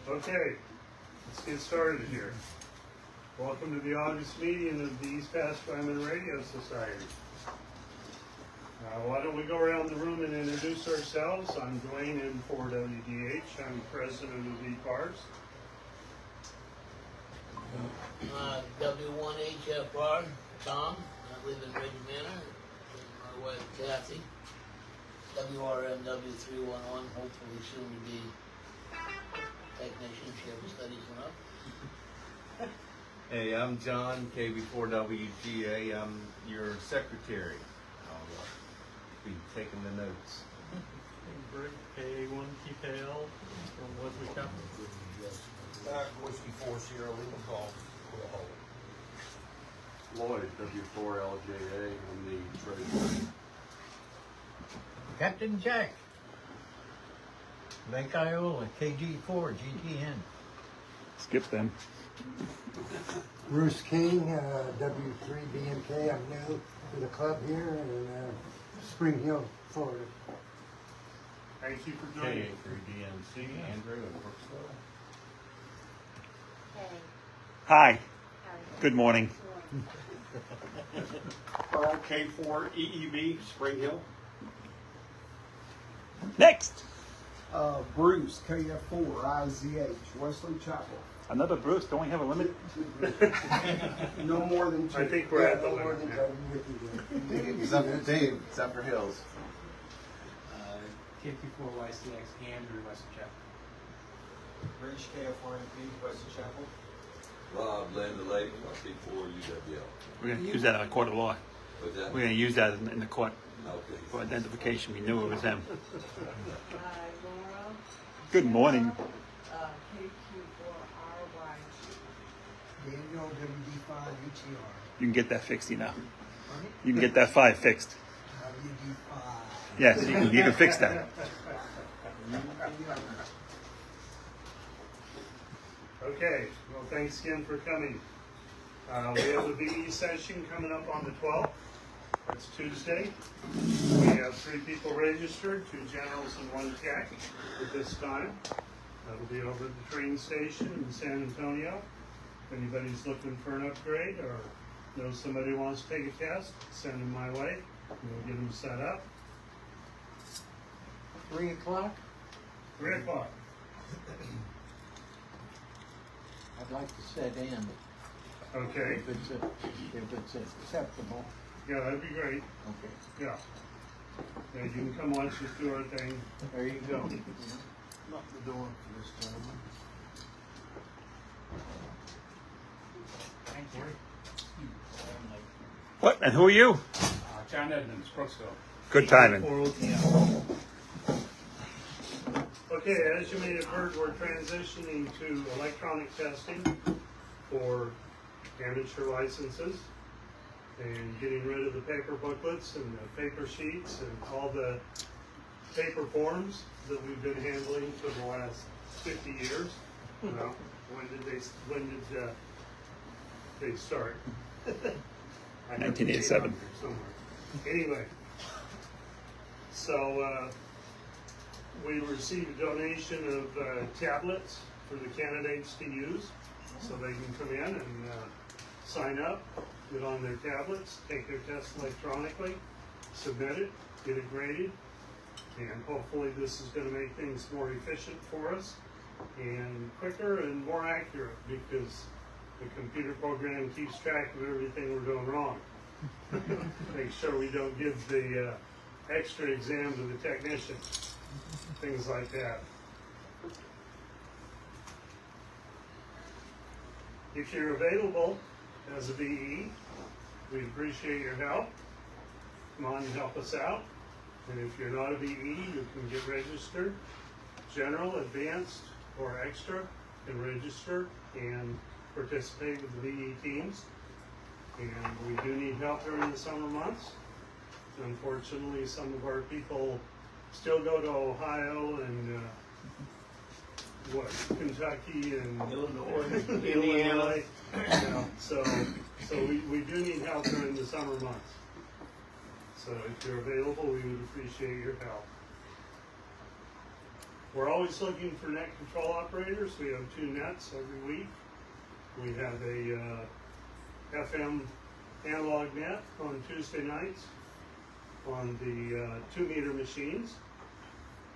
Okay, let's get started here. Welcome to the August meeting of the East Pasquaman Radio Society. Why don't we go around the room and introduce ourselves? I'm Dwayne N4WDH. I'm president of EPARS. W1HFR, Tom. I live in Ridge Manor. And my wife Kathy. WRMW311, hopefully soon to be technician. She ever studies enough. Hey, I'm John, KB4WGA. I'm your secretary. I'll be taking the notes. Greg, K1TKL from Wesley Capital. Whiskey 4 Sierra Lima call for the whole. Lloyd, W4LJA, I'm the treasurer. Captain Jack, Lake Iola, KG4, GTN. Skip them. Bruce King, W3BMK. I'm new to the club here in Spring Hill, Florida. Thank you for joining. K3DMC, Andrew and Brooksville. Hi. Good morning. Pearl, K4EEB, Spring Hill. Next. Bruce, KF4 IZH, Wesley Chapel. Another Bruce. Don't we have a limit? No more than two. I think we're at the No more limit than now. two. Except for Dave, except for Hills. KP4YCX, Andrew, Wesley Chapel. Rich, KF4MP, Wesley Chapel. Rob Land Lake, P4 UWL. We're going to use that in a court of law. What's that? We're going to use that in the court Okay. for identification. We knew it was him. Laura, Good morning. KQ4RY. Daniel, WD5 UTR. You can get that fixed, you know. You can get that 5 fixed. WD5. Yes, you can fix that. Okay, well, thanks again for coming. We have a VE session coming up on the 12th. That's Tuesday. We have 3 people registered, 2 generals and 1 tech at this time. That'll be over at the train station in San Antonio. If anybody's looking for an upgrade or knows somebody who wants to take a test, send them my way. We'll get them set up. 3 o'clock? 3 o'clock. I'd like to set in Okay. if it's acceptable. Yeah, that'd be great. Okay. Yeah. Yeah, you can come watch us do our thing. There you go. Lock the door for this gentleman. Thank you. What? And who are you? John Edmonds, Brooksville. Good timing. Okay, as you may have heard, we're transitioning to electronic testing for amateur licenses and getting rid of the paper booklets and the paper sheets and all the paper forms that we've been handling for the last 50 years. You know, when did they start? I have the date 1987. on here somewhere. Anyway, so we received a donation of tablets for the candidates to use, so they can come in and sign up, get on their tablets, take their test electronically, submit it, get it graded, and hopefully this is going to make things more efficient for us and quicker and more accurate, because the computer program keeps track of everything we're doing wrong. Make sure we don't give the extra exam to the technician, things like that. If you're available as a VE, we'd appreciate your help. Come on and help us out. And if you're not a VE, you can get registered. General, advanced, or extra can register and participate with the VE teams. And we do need help during the summer months. Unfortunately, some of our people still go to Ohio and Kentucky and Illinois, Indiana. You know, so we do need help during the summer months. So if you're available, we would appreciate your help. We're always looking for net control operators. We have 2 nets every week. We have a FM analog net on Tuesday nights on the 2-meter machines.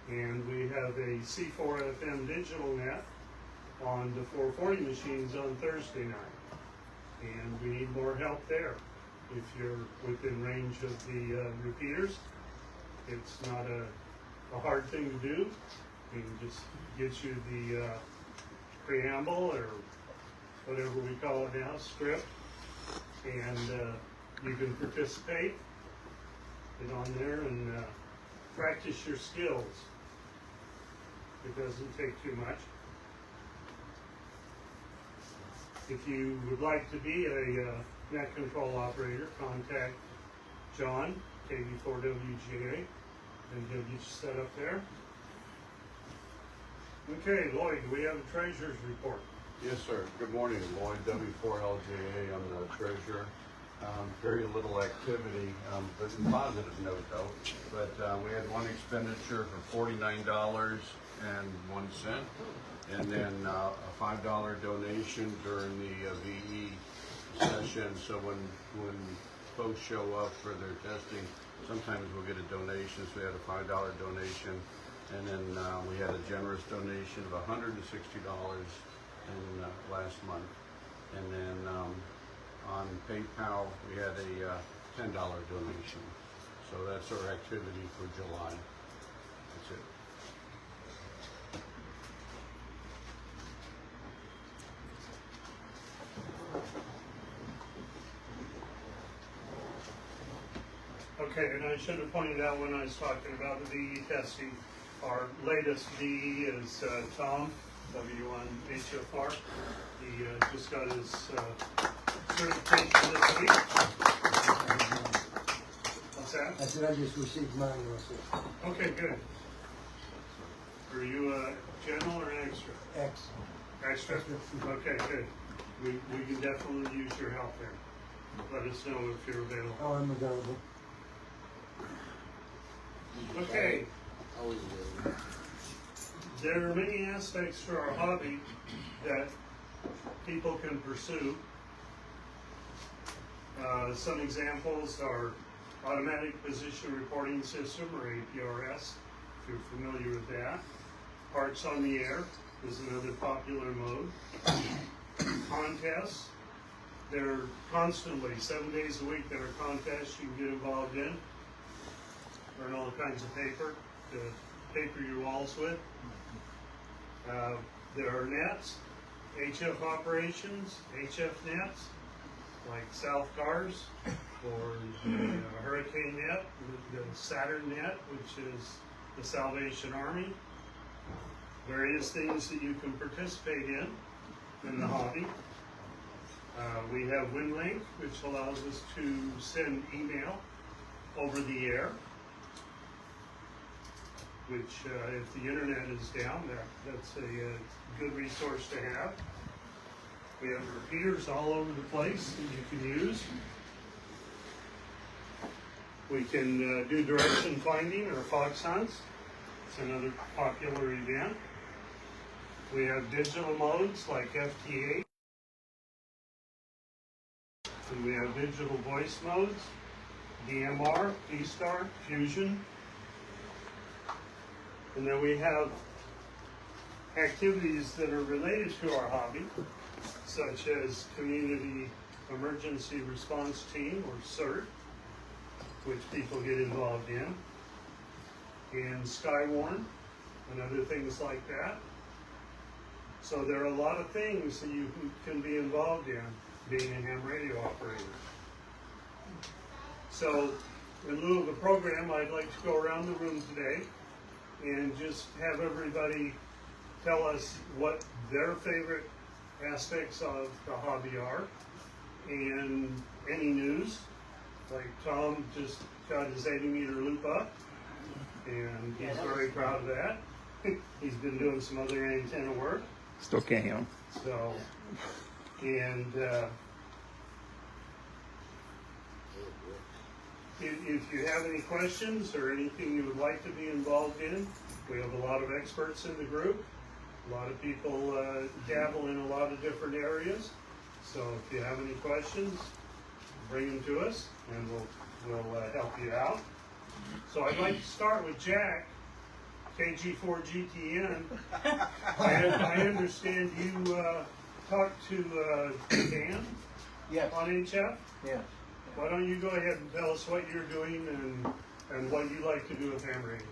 And we have a C4 FM digital net on the 440 machines on Thursday night. And we need more help there. If you're within range of the repeaters, it's not a hard thing to do. We can just get you the preamble, or whatever we call it now, script, and you can participate, get on there and practice your skills. It doesn't take too much. If you would like to be a net control operator, contact John, KB4WGA, and he'll get you set up there. Okay, Lloyd, do we have a treasurer's report? Yes, sir. Good morning, Lloyd, W4LJA. I'm the treasurer. Very little activity, but in positive note though. But we had one expenditure for $49.01, and then a $5 donation during the VE session. So when folks show up for their testing, sometimes we'll get a donation. So we had a $5 donation, and then we had a generous donation of $160 in last month, and then on PayPal we had a $10 donation. So that's our activity for July. That's it. Okay, and I should have pointed out when I was talking about the VE testing, our latest VE is Tom, W1HFR. He just got his certification this week. What's that? I said I just received mine also. Okay, good. Are you a general or an extra? X. Extra? Okay, good. We can definitely use your help there. Let us know if you're available. Oh, I'm available. Okay. Always available. There are many aspects to our hobby that people can pursue. Some examples are automatic position reporting system, or APRS, if you're familiar with that. Parts on the air is another popular mode. Contests. There are constantly, 7 days a week, there are contests you can get involved in. Learn all kinds of paper to paper your walls with. There are nets, HF operations, HF nets, like South Cars, or the Hurricane net, the Saturn net, which is the Salvation Army. Various things that you can participate in the hobby. We have WinLink, which allows us to send email over the air, which if the internet is down, that's a good resource to have. We have repeaters all over the place that you can use. We can do direction finding or fox hunts. It's another popular event. We have digital modes like FT8. And we have digital voice modes, DMR, D-Star, Fusion. And then we have activities that are related to our hobby, such as Community Emergency Response Team, or CERT, which people get involved in, and Skywarn, and other things like that. So there are a lot of things that you can be involved in, being a ham radio operator. So, in lieu of a program, I'd like to go around the room today and just have everybody tell us what their favorite aspects of the hobby are, and any news. Like Tom just got his 80-meter loop up, and he's very proud of that. He's been doing some other antenna work. Still can't hear him. So, and if you have any questions or anything you would like to be involved in, we have a lot of experts in the group. A lot of people dabble in a lot of different areas. So if you have any questions, bring them to us and we'll help you out. So I'd like to start with Jack, KG4GTN. I understand you talked to Dan Yes, on HF. yes. Why don't you go ahead and tell us what you're doing and what you like to do with hammer angling?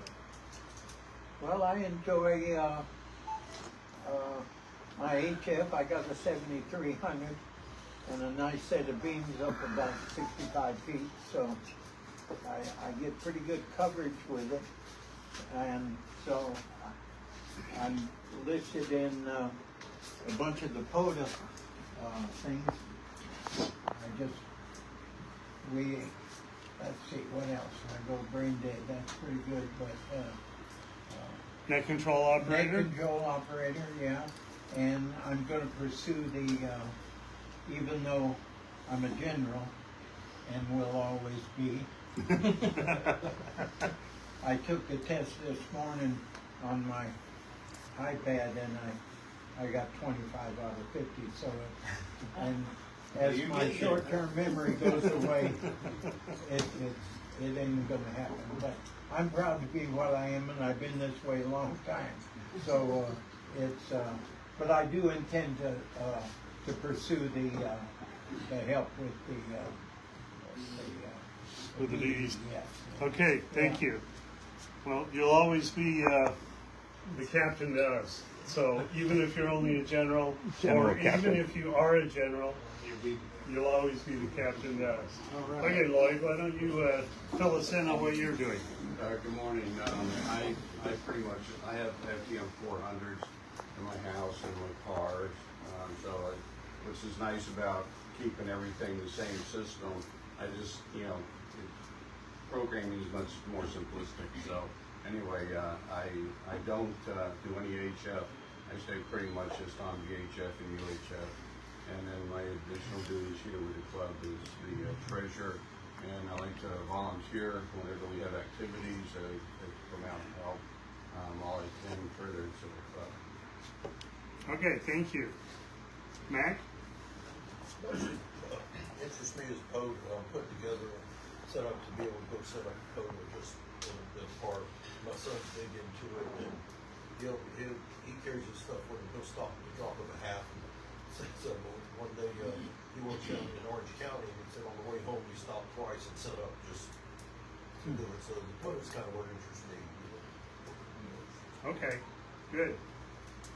Well, I enjoy my HF. I got a 7300 and a nice set of beams up about 65 feet, so I get pretty good coverage with it. And so I'm listed in a bunch of the POTA things. Let's see, what else? I go brain dead, that's pretty good, but Net control operator? net control operator, yeah. And I'm gonna pursue the, even though I'm a general and will always be, I took the test this morning on my iPad and I got 25 out of 50, so, and as my short-term memory goes away, it ain't gonna happen. But I'm proud to be what I am, and I've been this way a long time. So but I do intend to pursue the help with With the bees. Yes. Okay, thank you. Well, you'll always be the captain to us. So even if you're only a general, General or captain. even if you are a general, you'll always be the captain to us. Okay, Lloyd, why don't you fill us in on what you're doing? Good morning. I pretty much, I have FTM 400s in my house and my cars. Which is nice about keeping everything the same system. I just, programming is much more simplistic. So anyway, I don't do any HF. I stay pretty much just on VHF and UHF. And then my additional duties here with the club is the treasurer, and I like to volunteer whenever we have activities. I come out and help all I can further to the club. Okay, thank you. Mac? Interests me is code, put together, set up to be able to go set up code with just the part. My son's big into it, and he carries his stuff with him. He'll stop at the drop of a hat. So one day he works down in Orange County, and he said on the way home he stopped twice and set up just to do it. So the code is kind of what interests me. Okay, good.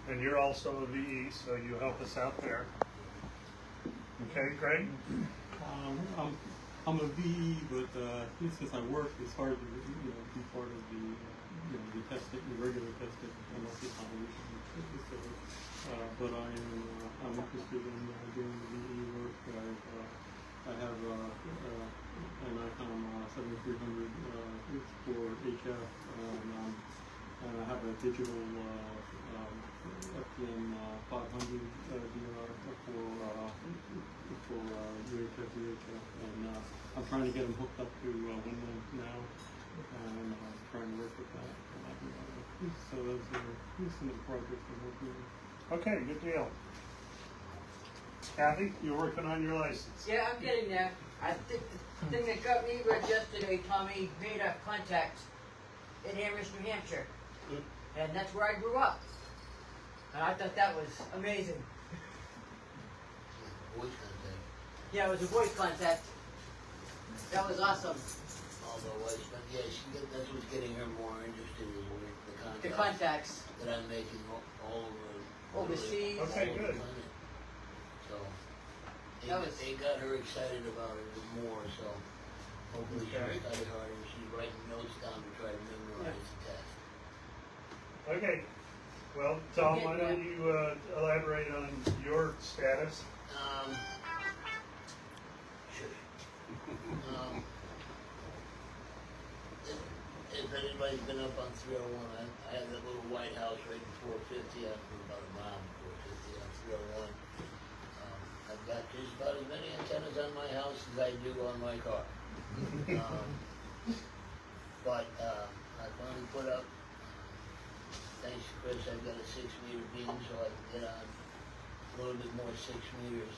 And you're also a VE, so you help us out there. Okay, Craig? I'm a VE, but since I work, it's hard to be part of the testing, the regular testing, unless it's on a weekly. But I'm interested in doing the VE work. I have an ICOM 7300 it's for HF, and I have a digital FTM 500 DR for UHF, and I'm trying to get them hooked up to Winland now, and trying to work with that. So those are some of the projects I'm working on. Okay, good deal. Kathy, you're working on your license. Yeah, I'm getting there. I think the thing that got me read yesterday, Tommy made a contact in Amherst, New Hampshire. And that's where I grew up. And I thought that was amazing. Voice contact. Yeah, it was a voice contact. That was awesome. Although that's what's getting her more interested in The contacts. that I'm making all over. Overseas. Okay, good. So That they got her excited about it more. So hopefully she'll Okay. study harder. She's writing notes down to try to memorize the test. Okay. Well, Tom, why don't you elaborate on your status? Sure. If anybody's been up on 301, I have that little white house right before 50. I'm about a mile before 50 on 301. I've got just about as many antennas on my house as I do on my car. But I finally put up, thanks to Chris, I've got a 6-meter beam so I can get on a little bit more 6 meters.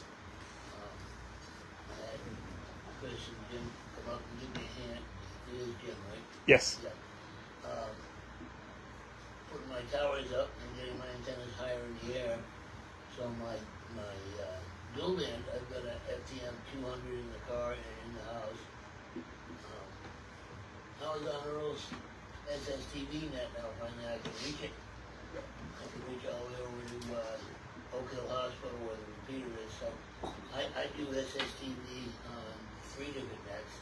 I had Chris and Jim come up and give me a hand. It is Jim, right? Yes. Yeah. Putting my towers up and getting my antennas higher in the air. So my dual band, I've got a FTM 200 in the car and in the house. I was on Earl's SSTV net now, finally I can reach it. I can reach all the way over to Oak Hill Hospital where the repeater is. So I do SSTV on 3 different nets.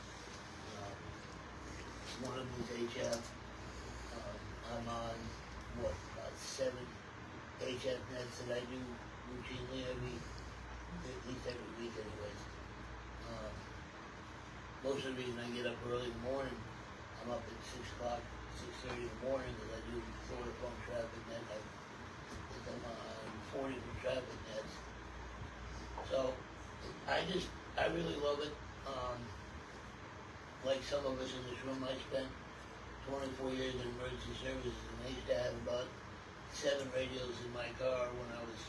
One of them is HF. I'm on, about 7 HF nets that I do routinely at least every week anyways. Most of the reason I get up early in the morning, I'm up at 6 o'clock, 6:30 in the morning because I do Florida phone traffic net. I'm on 4 different traffic nets. So I really love it. Like some of us in this room, I spent 24 years in emergency services, and I used to have about 7 radios in my car when I was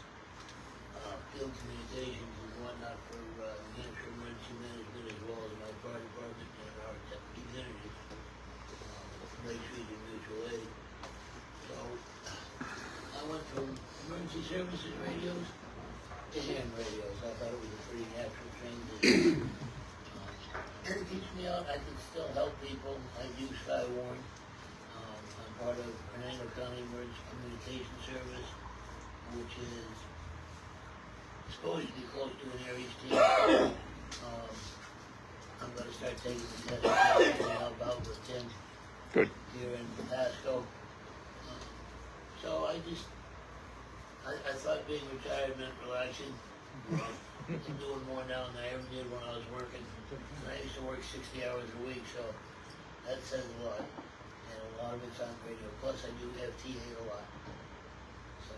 field communications and whatnot for New Hampshire Emergency Management as well as my fire department and our community, Lake Street and Mutual Aid. So I went from emergency services radios to ham radios. I thought it was a pretty natural transition. And it keeps me out. I can still help people. I do Skywarn. I'm part of Hernando County Emergency Communication Service, which is supposed to be close to an Aries team. I'm going to start taking the test and help out with Tim. Good. Here in Pasco. So I thought being retired meant relaxing. I'm doing more now than I ever did when I was working. And I used to work 60 hours a week, so that says a lot. And a lot of it's on radio. Plus I do FTA a lot. So.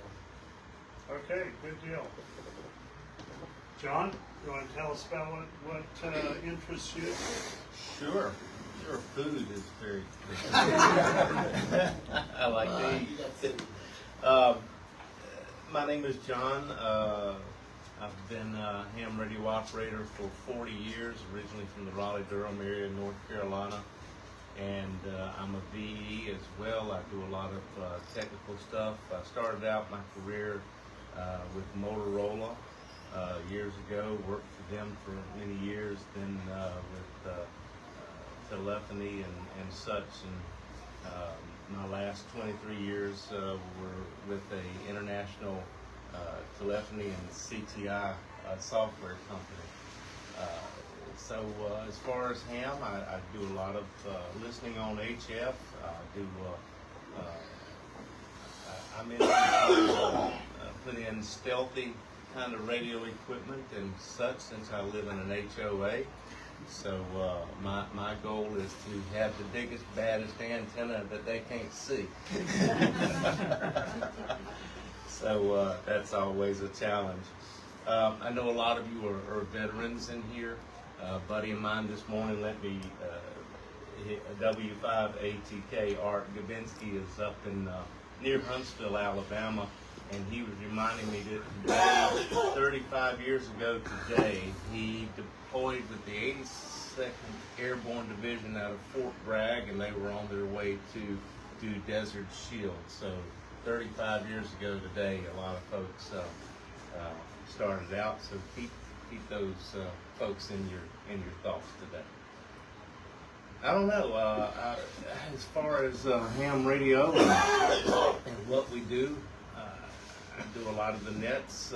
Okay, good deal. John, you want to tell us about what interests you? Sure. Food is very. I like to eat. My name is John. I've been a ham radio operator for 40 years, originally from the Raleigh-Durham area in North Carolina. And I'm a VE as well. I do a lot of technical stuff. I started out my career with Motorola years ago, worked for them for many years, then with telephony and such. And my last 23 years were with a international telephony and CTI software company. So as far as ham, I do a lot of listening on HF. I'm into put in stealthy kind of radio equipment and such since I live in an HOA. So my goal is to have the biggest, baddest antenna that they can't see. So that's always a challenge. I know a lot of you are veterans in here. A buddy of mine this morning let me, W5ATK, Art Gavinsky, is up in near Huntsville, Alabama, and he was reminding me that today, 35 years ago today, he deployed with the 82nd Airborne Division out of Fort Bragg, and they were on their way to do Desert Shield. So 35 years ago today, a lot of folks started out. So keep those folks in your thoughts today. I don't know. As far as ham radio and what we do, I do a lot of the nets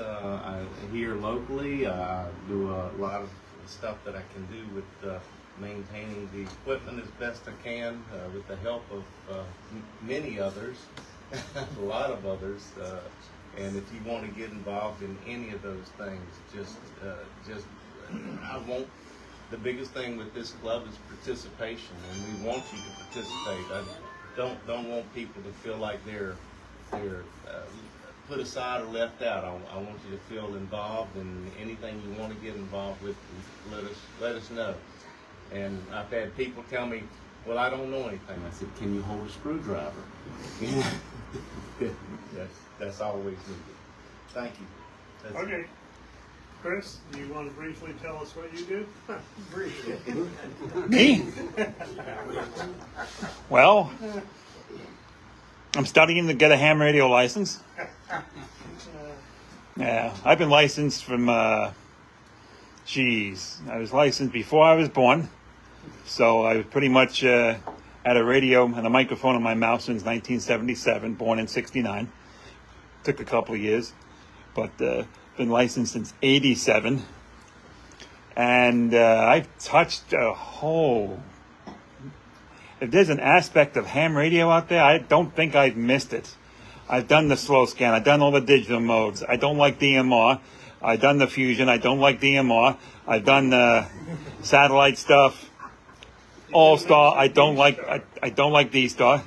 here locally. I do a lot of stuff that I can do with maintaining the equipment as best I can with the help of many others, a lot of others. And if you want to get involved in any of those things, just I won't. The biggest thing with this club is participation, and we want you to participate. I don't want people to feel like they're put aside or left out. I want you to feel involved, and anything you want to get involved with, let us know. And I've had people tell me, well, I don't know anything. I said, can you hold a screwdriver? that's always needed. Thank you. That's Okay. Chris, do you want to briefly tell us what you do? Briefly. Me? Well, I'm studying to get a ham radio license. Yeah, I've been licensed from, I was licensed before I was born. So I was pretty much had a radio and a microphone in my mouth since 1977, born in 69. Took a couple of years, but been licensed since 87. And I've touched a whole... If there's an aspect of ham radio out there, I don't think I've missed it. I've done the slow scan. I've done all the digital modes. I don't like DMR. I've done the fusion. I don't like DMR. I've done the satellite stuff. All-Star. I don't like D-Star.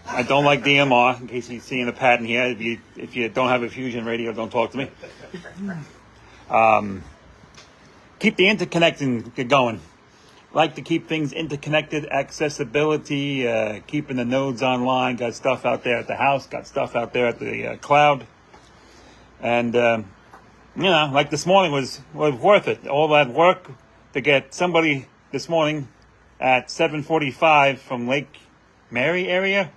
I don't like DMR. In case you're seeing the pattern here, if you don't have a fusion radio, don't talk to me. Keep the interconnecting going. Like to keep things interconnected, accessibility, keeping the nodes online. Got stuff out there at the house, got stuff out there at the cloud. And, like this morning was worth it. All that work to get somebody this morning at 7:45 from Lake Mary area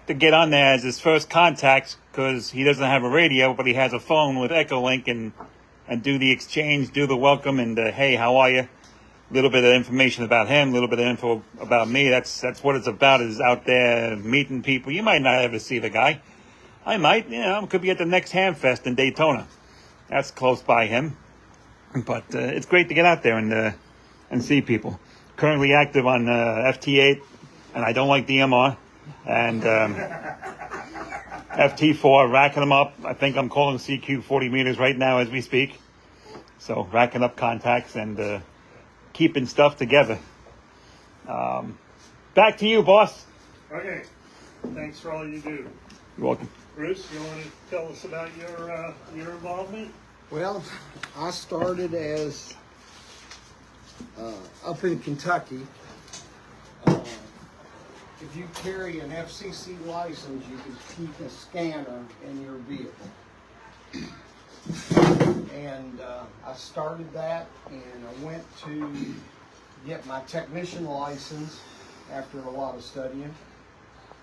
to get on there as his first contact, because he doesn't have a radio, but he has a phone with Echolink and do the exchange, do the welcome, and hey, how are you? A little bit of information about him, a little bit of info about me. That's what it's about, is out there meeting people. You might not ever see the guy. I might, could be at the next Ham Fest in Daytona. That's close by him. But it's great to get out there and see people. Currently active on FT8, and I don't like DMR. And FT4, racking them up. I think I'm calling CQ 40 meters right now as we speak. So racking up contacts and keeping stuff together. Back to you, boss. Okay. Thanks for all you do. You're welcome. Bruce, you want to tell us about your involvement? Well, I started as up in Kentucky. If you carry an FCC license, you can keep a scanner in your vehicle. And I started that, and I went to get my technician license after a lot of studying.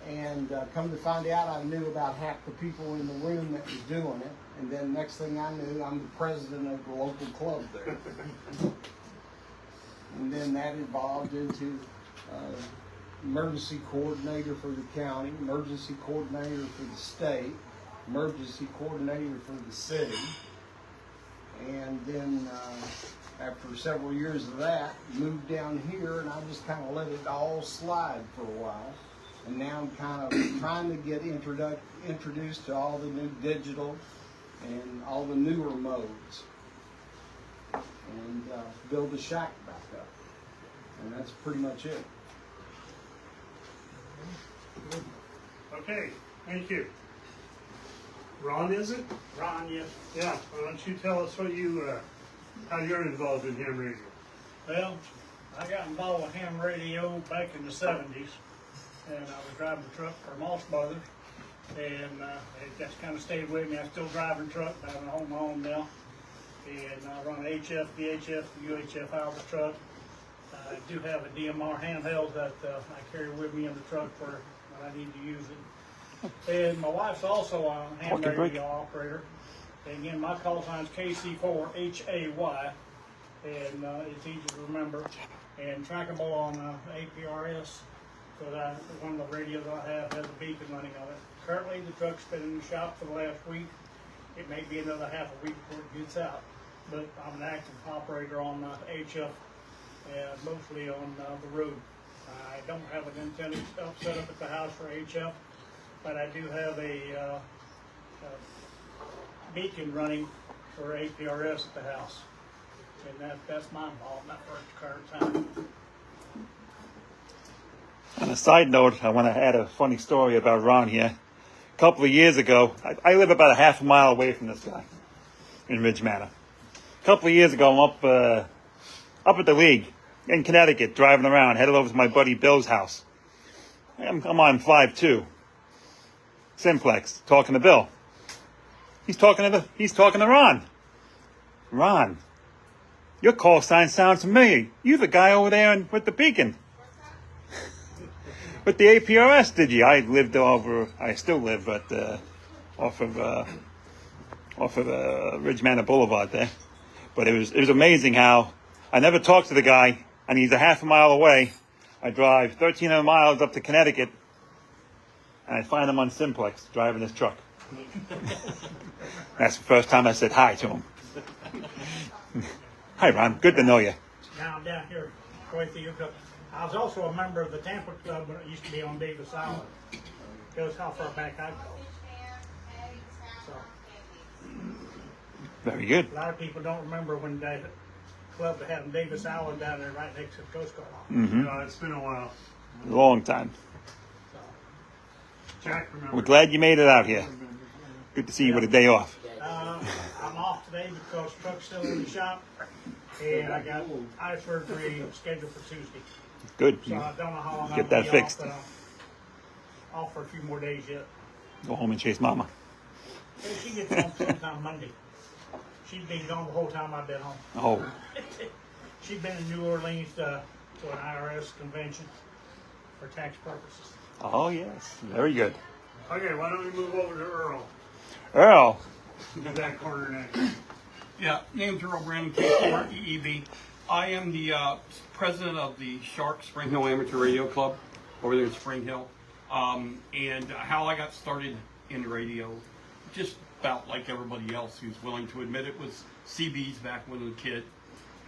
And come to find out, I knew about half the people in the room that was doing it. And then next thing I knew, I'm the president of the local club there. And then that evolved into emergency coordinator for the county, emergency coordinator for the state, emergency coordinator for the city. And then after several years of that, moved down here, and I just kind of let it all slide for a while. And now I'm kind of trying to get introduced to all the new digital and all the newer modes, and build a shack back up. And that's pretty much it. Okay, thank you. Ron, is it? Ron, yes. Yeah, why don't you tell us what how you're involved in ham radio? Well, I got involved with ham radio back in the 70s, and I was driving a truck for Moss Brothers, and it just kind of stayed with me. I'm still driving truck, I have a home now, and I run HF, VHF, UHF out of the truck. I do have a DMR handheld that I carry with me in the truck for when I need to use it. And my wife's also a ham radio operator. And again, my call sign is KC4HAY, and it's easy to remember. And trackable on APRS, so that one of the radios I have has a beacon running on it. Currently, the truck's been in the shop for the last week. It may be another half a week before it gets out. But I'm an active operator on HF, and mostly on the road. I don't have an antenna set up at the house for HF, but I do have a beacon running for APRS at the house. And that's my involvement for the current time. On a side note, I want to add a funny story about Ron here. A couple of years ago, I live about a half a mile away from this guy in Ridge Manor. A couple of years ago, I'm up at the league, in Connecticut, driving around, headed over to my buddy Bill's house. I'm on 5-2. Simplex, talking to Bill. He's talking to Ron. Ron, your call sign sounds familiar. You the guy over there with the beacon. With the APRS, did you? I still live off of Ridge Manor Boulevard there. But it was amazing how I never talked to the guy, and he's a half a mile away. I drive 1,300 miles up to Connecticut, and I find him on Simplex driving his truck. That's the first time I said hi to him. Hi, Ron. Good to know you. Now I'm down here with you. I was also a member of the Tampa Club when it used to be on Davis Island. Goes how far back I go. So, very good. A lot of people don't remember when the club that had in Davis Island down there right next to the Coast Guard office. Mm-hmm. It's been a while. Long time. Jack remembers. We're glad you made it out here. Good to see you with a day off. I'm off today because the truck's still in the shop, and I got eye surgery scheduled for Tuesday. Good. So I don't know how long Get that fixed. Off for a few more days yet. Go home and chase Mama. Hey, she gets home sometime Monday. She's been gone the whole time I've been home. Oh. She's been in New Orleans to an IRS convention for tax purposes. Oh, yes. Very good. Okay, why don't we move over to Earl? Earl. Do that corner next. Yeah, name's Earl Brandon, K4 EEB. I am the president of the Shark Spring Hill Amateur Radio Club over there in Spring Hill. And how I got started in radio, just about like everybody else who's willing to admit it, was CBs back when I was a kid,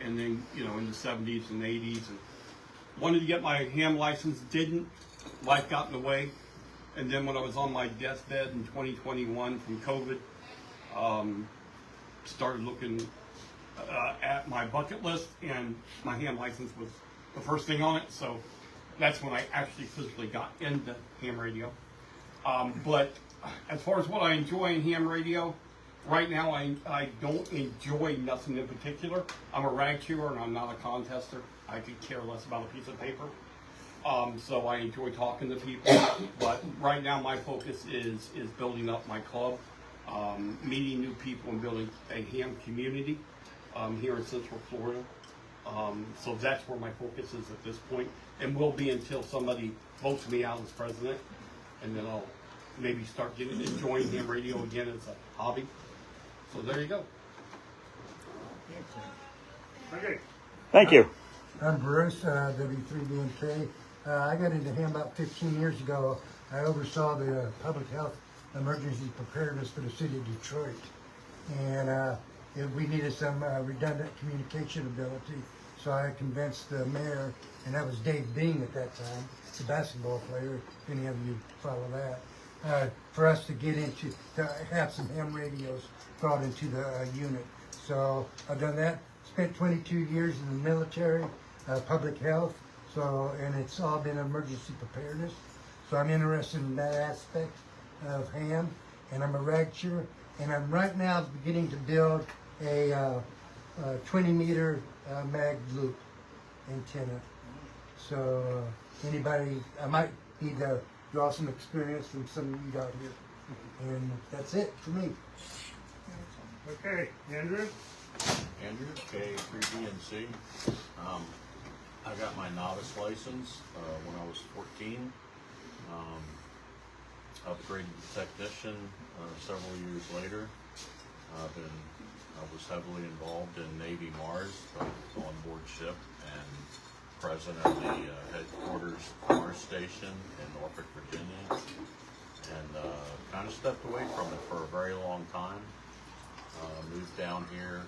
and then, you know, in the 70s and 80s. And wanted to get my ham license, didn't. Life got in the way. And then when I was on my deathbed in 2021 from COVID, started looking at my bucket list, and my ham license was the first thing on it. So that's when I actually physically got into ham radio. But as far as what I enjoy in ham radio, right now I don't enjoy nothing in particular. I'm a rag chewer and I'm not a contester. I could care less about a piece of paper. So I enjoy talking to people, but right now my focus is building up my club, meeting new people and building a ham community here in Central Florida. So that's where my focus is at this point, and will be until somebody votes me out as president, and then I'll maybe start enjoying ham radio again as a hobby. So there you go. Okay. Thank you. I'm Bruce, W3BNK. I got into ham about 15 years ago. I oversaw the public health emergency preparedness for the city of Detroit. And we needed some redundant communication ability. So I convinced the mayor, and that was Dave Bing at that time, the basketball player, if any of you follow that, for us to get into, to have some ham radios brought into the unit. So I've done that. Spent 22 years in the military, public health, and it's all been emergency preparedness. So I'm interested in that aspect of ham, and I'm a rag chewer, and I'm right now beginning to build a 20-meter mag loop antenna. So anybody, I might need to draw some experience from some of you out here, and that's it for me. Okay, Andrew? Andrew, K3BNC. I got my novice license when I was 14. Upgraded to technician several years later. I was heavily involved in Navy Mars, on board ship, and president of the headquarters Mars Station in Norfolk, Virginia, and kind of stepped away from it for a very long time. Moved down here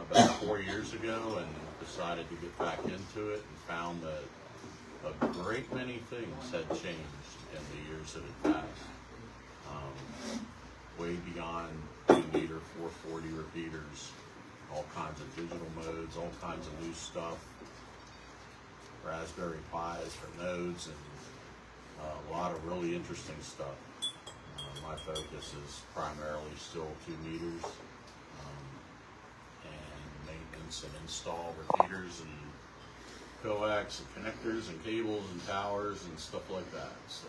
about 4 years ago and decided to get back into it, and found that a great many things had changed in the years that had passed. Way beyond 2-meter 440 repeaters, all kinds of digital modes, all kinds of new stuff, Raspberry Pis for nodes, and a lot of really interesting stuff. My focus is primarily still 2 meters, and maintenance and install repeaters and coax and connectors and cables and towers and stuff like that. So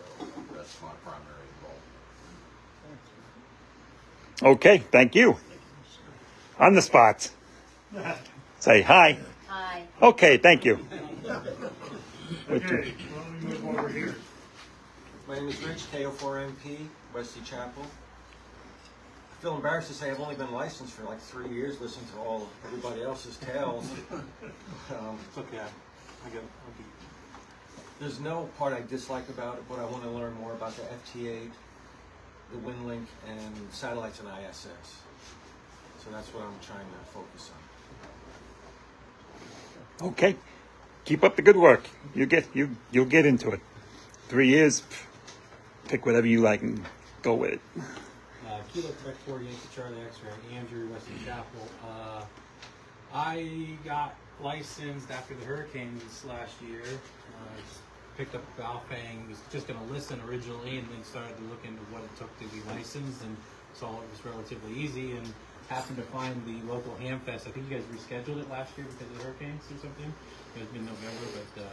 that's my primary involvement. Okay, thank you. On the spot. Say hi. Hi. Okay, thank you. Okay, well, we move over here. My name is Rich, KO4MP, Wesley Chapel. I feel embarrassed to say I've only been licensed for like 3 years, listening to all everybody else's tales. It's okay. I get it. There's no part I dislike about it, but I want to learn more about the FT8, the WinLink, and satellites and ISS. So that's what I'm trying to focus on. Okay. Keep up the good work. You'll get into it. 3 years, pick whatever you like and go with it. Kilo Quebec 4 Yankee Charlie X-ray, Andrew, Western Chapel. I got licensed after the hurricanes last year. Picked up Baofeng, was just going to listen originally, and then started to look into what it took to be licensed, and saw it was relatively easy, and happened to find the local ham fest. I think you guys rescheduled it last year because of the hurricanes or something. It was in November, but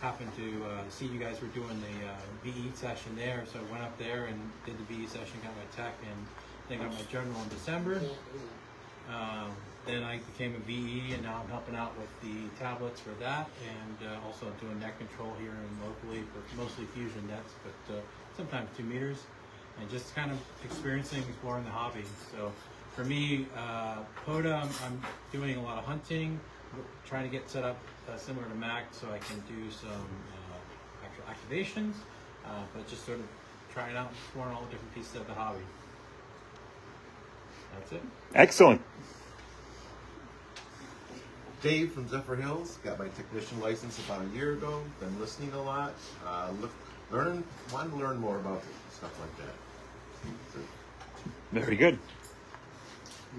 happened to see you guys were doing the VE session there, so I went up there and did the VE session, got my tech, and then got my journal in December. Then I became a VE, and now I'm helping out with the tablets for that, and also doing net control here and locally for mostly fusion nets, but sometimes 2 meters, and just kind of experiencing, exploring the hobby. So for me, POTA, I'm doing a lot of hunting, trying to get set up similar to Mac so I can do some actual activations, but just sort of trying out, exploring all the different pieces of the hobby. That's it. Excellent. Dave from Zephyr Hills, got my technician license about a year ago. Been listening a lot, wanted to learn more about stuff like that. Very good.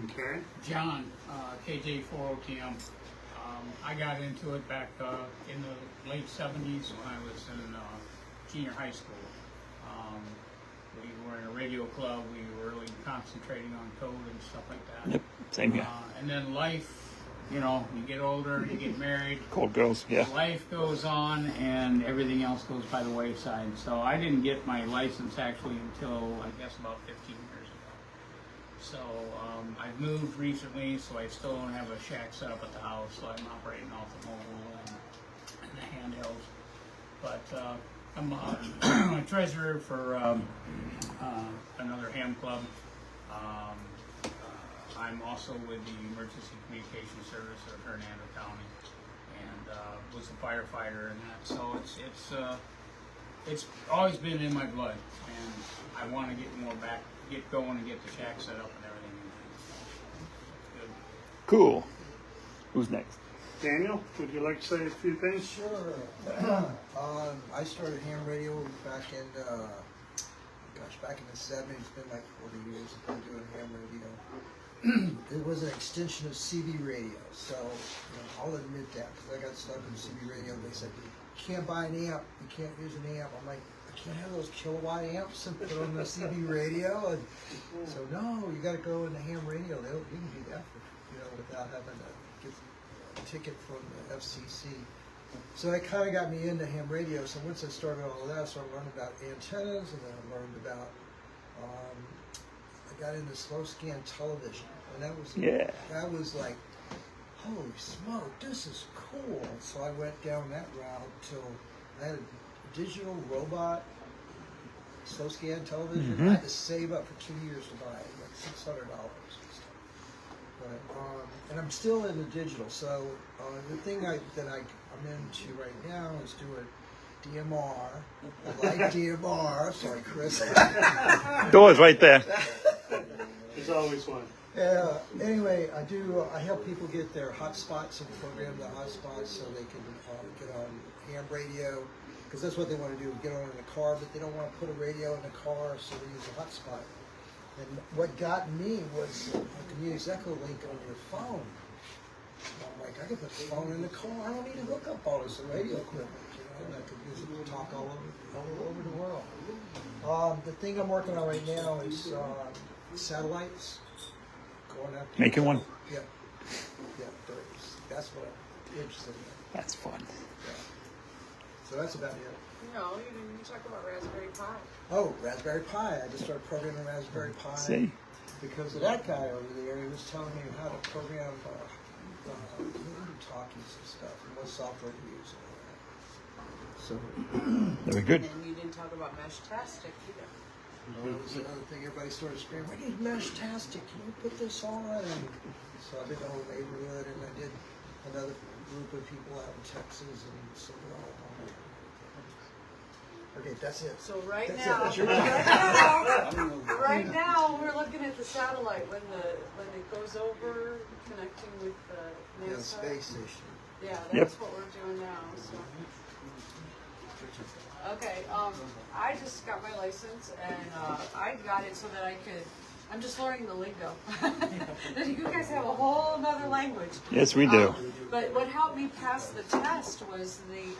Okay. John, KJ40TM. I got into it back in the late 70s when I was in junior high school. We were in a radio club. We were really concentrating on code and stuff like that. Yep, same here. And then life, you know, you get older, you get married. Cold girls, yeah. Life goes on and everything else goes by the wayside. So I didn't get my license actually until, I guess, about 15 years ago. So I've moved recently, so I still don't have a shack set up at the house, so I'm operating off the mobile and the handhelds. But I'm a treasurer for another ham club. I'm also with the Emergency Communication Service of Hernando County, and was a firefighter and that. So it's always been in my blood, and I want to get going and get the shack set up and everything. Good. Cool. Who's next? Daniel, would you like to say a few things? Sure. I started ham radio back in, back in the 70s. It's been like 40 years I've been doing ham radio. It was an extension of CB radio, so I'll admit that, because I got stuck in CB radio. They said, you can't buy an amp, you can't use an amp. I'm like, I can't have those kilowatt amps and put on the CB radio. And so no, you got to go in the ham radio. You can do that without having to get a ticket from the FCC. So that kind of got me into ham radio. So once I started all of that, I started learning about antennas, and then I learned about, I got into slow scan television, and that was like, holy smoke, this is cool. So I went down that route till I had a digital robot slow scan television. I had to save up for 2 years to buy it, like $600 and stuff. But, and I'm still into digital. So the thing that I'm into right now is doing DMR. I like DMR. Sorry, Chris. Door's right there. It's always fun. Yeah. Anyway, I help people get their hotspots and program the hotspots so they can get on ham radio, because that's what they want to do, get on in the car, but they don't want to put a radio in the car, so they use a hotspot. And what got me was I can use Echo Link on your phone. I'm like, I can put the phone in the car. I don't need to hook up all this radio equipment, and I could use it to talk all over the world. The thing I'm working on right now is satellites. Going up. Making one? Yeah. That's what interested in it. That's fun. Yeah. So that's about it. No, you didn't. You talked about Raspberry Pi. Oh, Raspberry Pi. I just started programming Raspberry Pi. See? Because of that guy over there, he was telling me how to program talkies and stuff, and what software to use and all that. So. Very good. And you didn't talk about Meshtastic either. Well, that was another thing. Everybody started screaming, "We need Meshtastic. Can you put this on?" And so I did the whole neighborhood, and I did another group of people out in Texas, and so we're all on there. Okay, that's it. So right That's now, it. That's your right now, we're looking at the satellite when it goes over connecting with the Yeah, NASA. space station. Yeah, that's Yep. what we're doing now. So. Okay, I just got my license and I got it so that I could. I'm just learning the lingo. You guys have a whole nother language. Yes, we do. But what helped me pass the test was the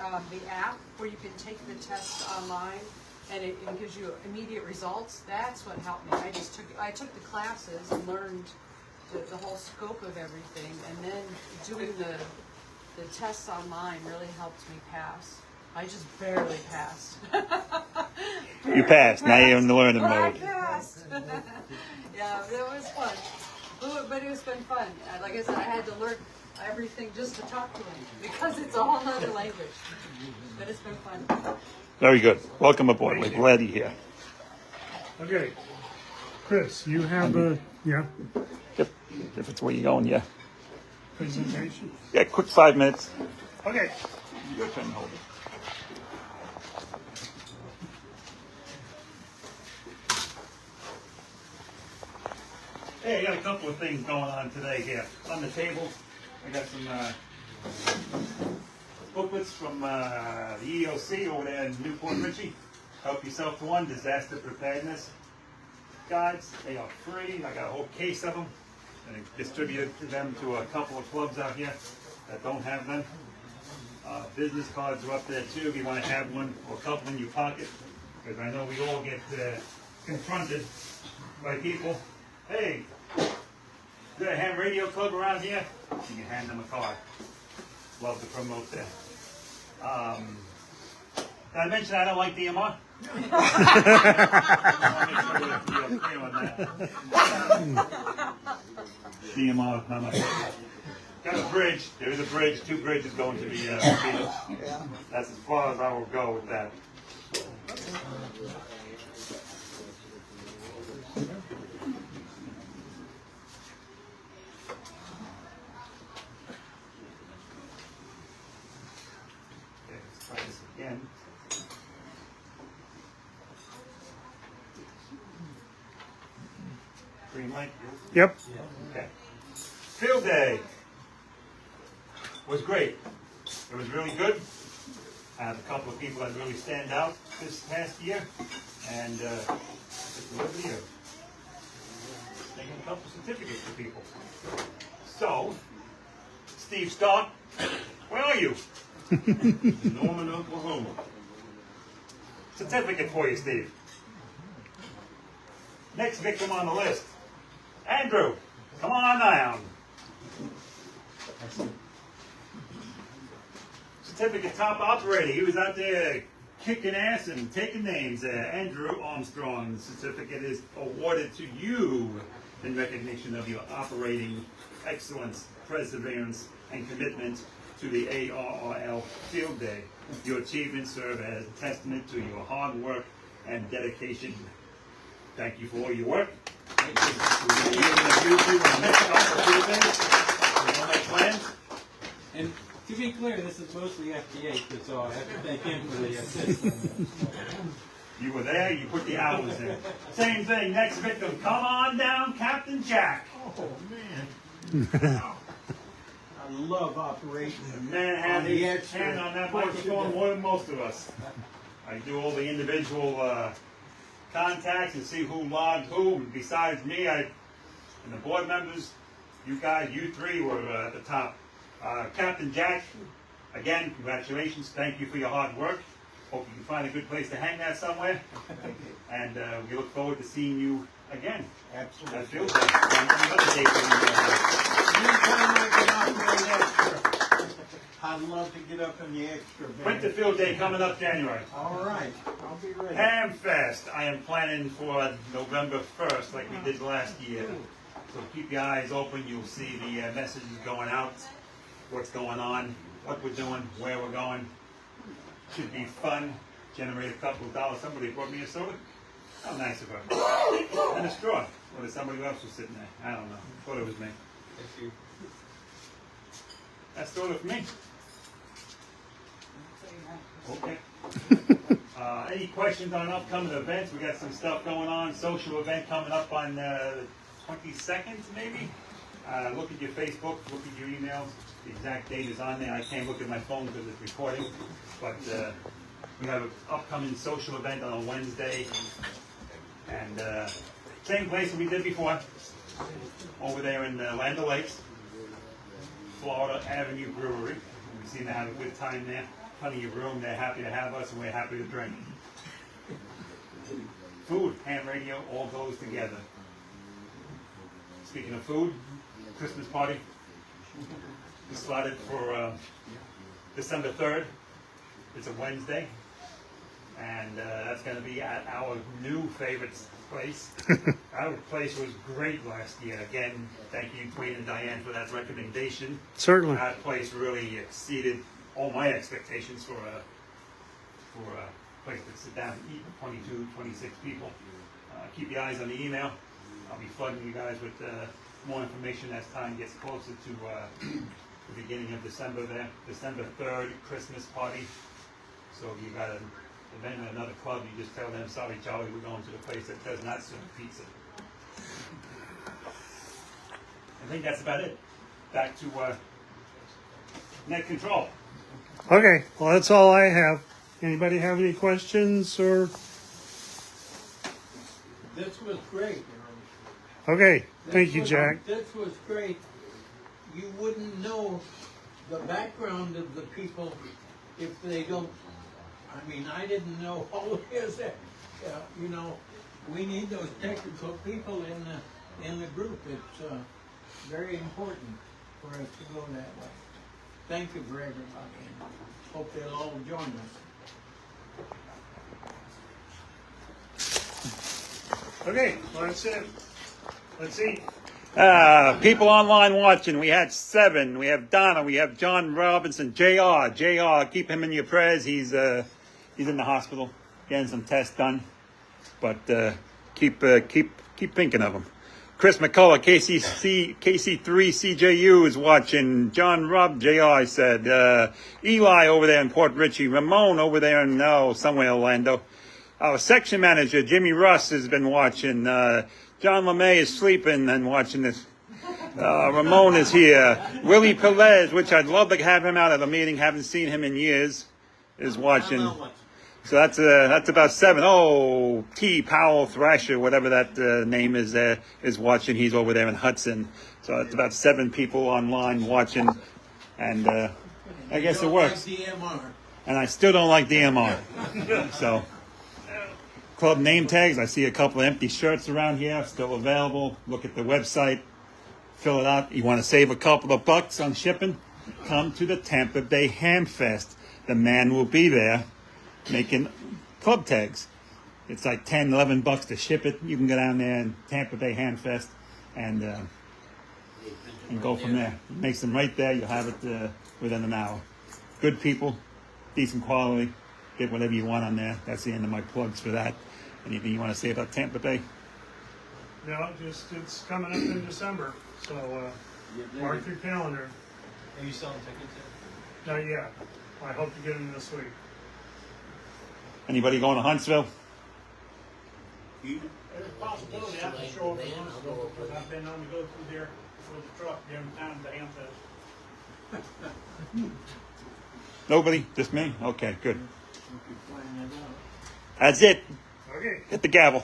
app where you can take the test online and it gives you immediate results. That's what helped me. I took the classes and learned the whole scope of everything, and then doing the tests online really helped me pass. I just barely passed. You passed. Now you're in the learning But I mode. passed. Yeah, it was fun. But it's been fun. Like I said, I had to learn everything just to talk to him because it's a whole other language. But it's been fun. Very good. Welcome aboard. We're glad you're here. Okay. Chris, you have a, yeah, Yep. If it's where you're going, yeah. presentation? Yeah, quick 5 minutes. Okay. Your turn, hold it. Hey, I got a couple of things going on today here. On the table, I got some booklets from the EOC over there in Newport Richie. Help yourself to one, disaster preparedness guides. They are free. I got a whole case of them. And I distributed them to a couple of clubs out here that don't have them. Business cards are up there too if you want to have one or a couple in your pocket. Because I know we all get confronted by people. Hey, is there a ham radio club around here? You can hand them a card. Love to promote that. Did I mention I don't like DMR? DMR, not my favorite. Got a bridge. There is a bridge. 2 bridges going to the field. That's as far as I will go with that. Okay, let's try this again. Green light? Yep. Okay. Field day was great. It was really good. I have a couple of people that really stand out this past year, and it's a good year. Taking a couple certificates for people. So, Steve Stark, where are you? Norman, Oklahoma. Certificate for you, Steve. Next victim on the list, Andrew, come on down. Certificate top operator. He was out there kicking ass and taking names there. Andrew Armstrong. The certificate is awarded to you in recognition of your operating excellence, perseverance, and commitment to the ARRL Field Day. Your achievements serve as a testament to your hard work and dedication. Thank you for all your work. And to be clear, this is mostly FTA, so I have to thank him for the assist. You were there, you put the hours in. Same thing, next victim, come on down, Captain Jack. Oh, man. I love operating. The man had the his extra hand on that portion microphone more than most of us. I do all the individual contacts and see who logged who. Besides me, and the board members, you guys, you 3 were at the top. Captain Jack, again, congratulations. Thank you for your hard work. Hope you can find a good place to hang that somewhere. And we look forward to seeing you again. Absolutely. That feels like Anytime I can operate extra. I'd love to get up in the extra bed. Winter Field Day coming up January. All right, I'll be ready. Ham Fest. I am planning for November 1st, like we did last year. So keep your eyes open. You'll see the messages going out, what's going on, what we're doing, where we're going. Should be fun. Generate a couple of dollars. Somebody brought me a soda. How nice of her. And a straw. Or somebody else was sitting there. I don't know. Thought it was me. Thank you. That's soda for me. Okay. Any questions on upcoming events? We got some stuff going on. Social event coming up on the 22nd, maybe. Look at your Facebook, look at your emails. The exact date is on there. I can't look at my phone because it's recording. But we have an upcoming social event on a Wednesday. And same place we did before. Over there in Land O'Lakes, Florida Avenue Brewery. We seem to have a good time there. Plenty of room. They're happy to have us, and we're happy to drink. Food, ham radio, all goes together. Speaking of food, Christmas party is slotted for December 3rd. It's a Wednesday, and that's going to be at our new favorite place. Our place was great last year. Again, thank you, Queen and Diane, for that recommendation. Certainly. That place really exceeded all my expectations for a place to sit down and eat with 22, 26 people. Keep your eyes on the email. I'll be flooding you guys with more information as time gets closer to the beginning of December there. December 3rd, Christmas party. So if you got an event at another club, you just tell them, sorry Charlie, we're going to the place that does not serve pizza. I think that's about it. Back to net control. Okay, well, that's all I have. Anybody have any questions or? This was great. Okay, thank you, Jack. This was great. You wouldn't know the background of the people if they don't. I mean, I didn't know all of this. You know, we need those technical people in the group. It's very important for us to go that way. Thank you for everybody, and hope they'll all join us. Okay, well, that's it. Let's see. People online watching. We had 7. We have Donna. We have John Robinson. JR, keep him in your prayers. He's in the hospital getting some tests done. But keep thinking of him. Chris McCullough, KC3 CJU is watching. John Rob, JR, I said. Eli over there in Port Richey. Ramon over there in somewhere in Orlando. Our section manager, Jimmy Russ, has been watching. John LeMay is sleeping and watching this. Ramon is here. Willie Pelez, which I'd love to have him out at a meeting. Haven't seen him in years. Is watching. So that's about 7. Oh, T. Powell Thrasher, whatever that name is there, is watching. He's over there in Hudson. So that's about 7 people online watching. And I guess it works. Like DMR. And I still don't like DMR. So. Club name tags. I see a couple of empty shirts around here, still available. Look at the website, fill it out. You want to save a couple of bucks on shipping? Come to the Tampa Bay Ham Fest. The man will be there making club tags. It's like $10, $11 to ship it. You can go down there and Tampa Bay Ham Fest and go from there. It makes them right there. You'll have it within an hour. Good people, decent quality. Get whatever you want on there. That's the end of my plugs for that. Anything you want to say about Tampa Bay? No, it's coming up in December, so mark your calendar. Are you selling tickets yet? Not yet. I hope to get them this week. Anybody going to Huntsville? There's a possibility I can show up in Huntsville because I've been on the go through there with the truck every time the ham fest. Nobody? Just me? Okay, good. That's it. Okay. Hit the gavel.